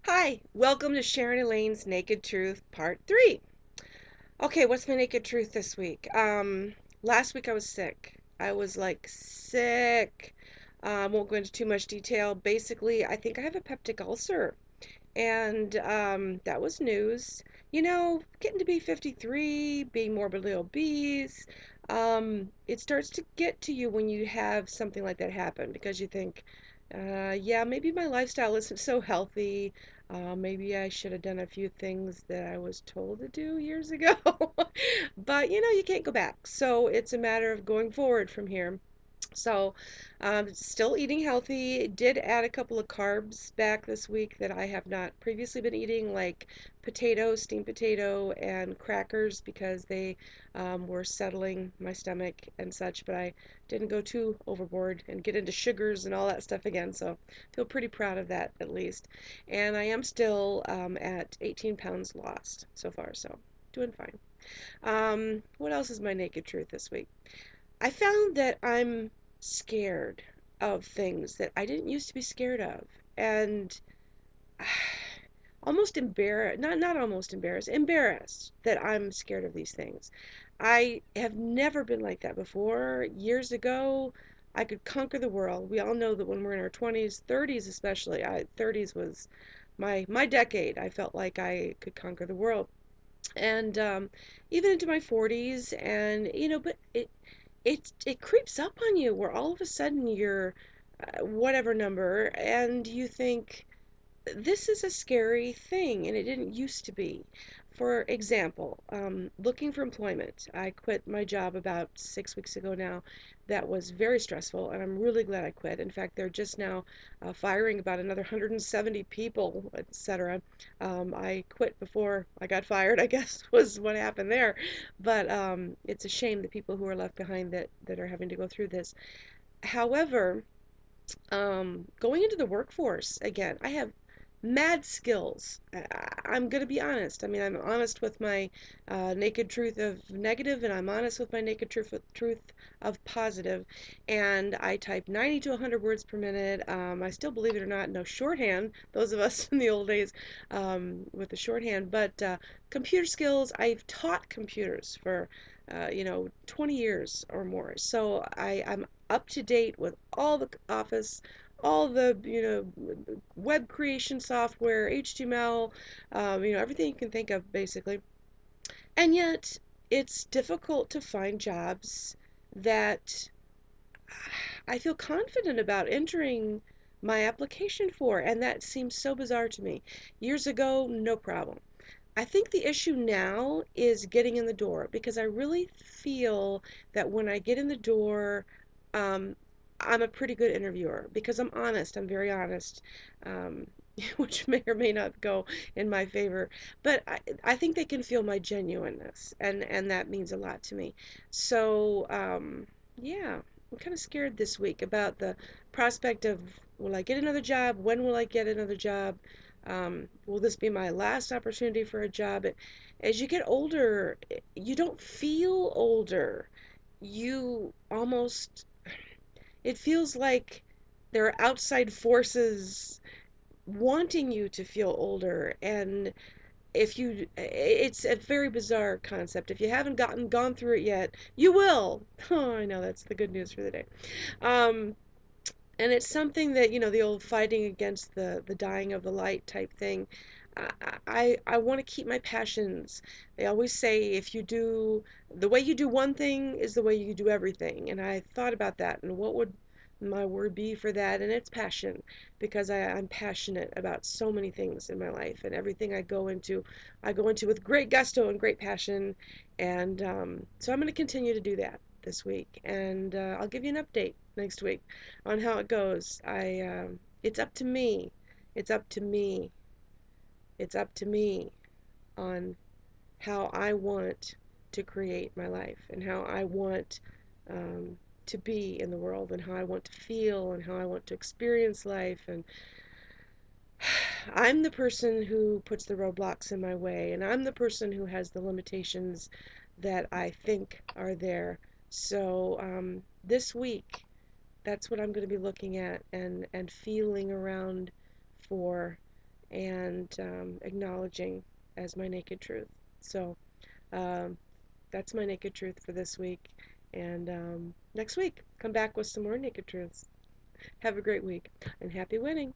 Hi, welcome to Sharon Elaine's Naked Truth Part 3. Okay, what's my naked truth this week? Last week I was sick. I was like sick. Won't go into too much detail. Basically, I think I have a peptic ulcer, and that was news. Getting to be 53, being morbidly obese, it starts to get to you when you have something like that happen because you think, yeah, maybe my lifestyle isn't so healthy. Maybe I should have done a few things that I was told to do years ago. But you can't go back. So it's a matter of going forward from here. So, still eating healthy. Did add a couple of carbs back this week that I have not previously been eating, like potato, steamed potato, and crackers because they were settling my stomach and such. But I didn't go too overboard and get into sugars and all that stuff again. So, feel pretty proud of that at least. And I am still at 18 pounds lost so far. So, doing fine. What else is my naked truth this week? I found that I'm scared of things that I didn't used to be scared of. And almost embarrassed, not almost embarrassed that I'm scared of these things. I have never been like that before. Years ago, I could conquer the world. We all know that when we're in our 20s, 30s especially, 30s was my decade. I felt like I could conquer the world. And even into my 40s, and but it creeps up on you where all of a sudden you're whatever number, and you think this is a scary thing, and it didn't used to be. For example, looking for employment. I quit my job about 6 weeks ago now. That was very stressful, and I'm really glad I quit. In fact, they're just now firing about another 170 people, etc. I quit before I got fired, I guess, was what happened there. But it's a shame the people who are left behind that are having to go through this. However, going into the workforce again, I have mad skills. I'm going to be honest. I mean, I'm honest with my naked truth of negative, and I'm honest with my naked truth of positive. And I type 90 to 100 words per minute. I still, believe it or not, know shorthand. Those of us in the old days with the shorthand. But computer skills, I've taught computers for 20 years or more. So I'm up to date with all the Office, all the web creation software, HTML, everything you can think of basically. And yet, it's difficult to find jobs that I feel confident about entering my application for, and that seems so bizarre to me. Years ago, no problem. I think the issue now is getting in the door because I really feel that when I get in the door, um, I'm a pretty good interviewer because I'm honest. I'm very honest, um, which may or may not go in my favor. But I think they can feel my genuineness, and that means a lot to me. So, yeah, I'm kind of scared this week about the prospect of, will I get another job? When will I get another job? Will this be my last opportunity for a job? As you get older, you don't feel older. You almost, it feels like there are outside forces wanting you to feel older. And it's a very bizarre concept. If you haven't gone through it yet, you will. Oh, I know, that's the good news for the day. Um, and it's something that, the old fighting against the dying of the light type thing. I want to keep my passions. They always say if you do the way you do one thing is the way you do everything. And I thought about that and what would my word be for that? And it's passion because I'm passionate about so many things in my life, and everything I go into with great gusto and great passion. And so I'm going to continue to do that this week, and I'll give you an update next week on how it goes. It's up to me. It's up to me. It's up to me on how I want to create my life and how I want to be in the world and how I want to feel and how I want to experience life. And I'm the person who puts the roadblocks in my way, and I'm the person who has the limitations that I think are there. So this week, that's what I'm going to be looking at and feeling around for and acknowledging as my naked truth. So um, that's my naked truth for this week. And next week, come back with some more naked truths. Have a great week and happy winning.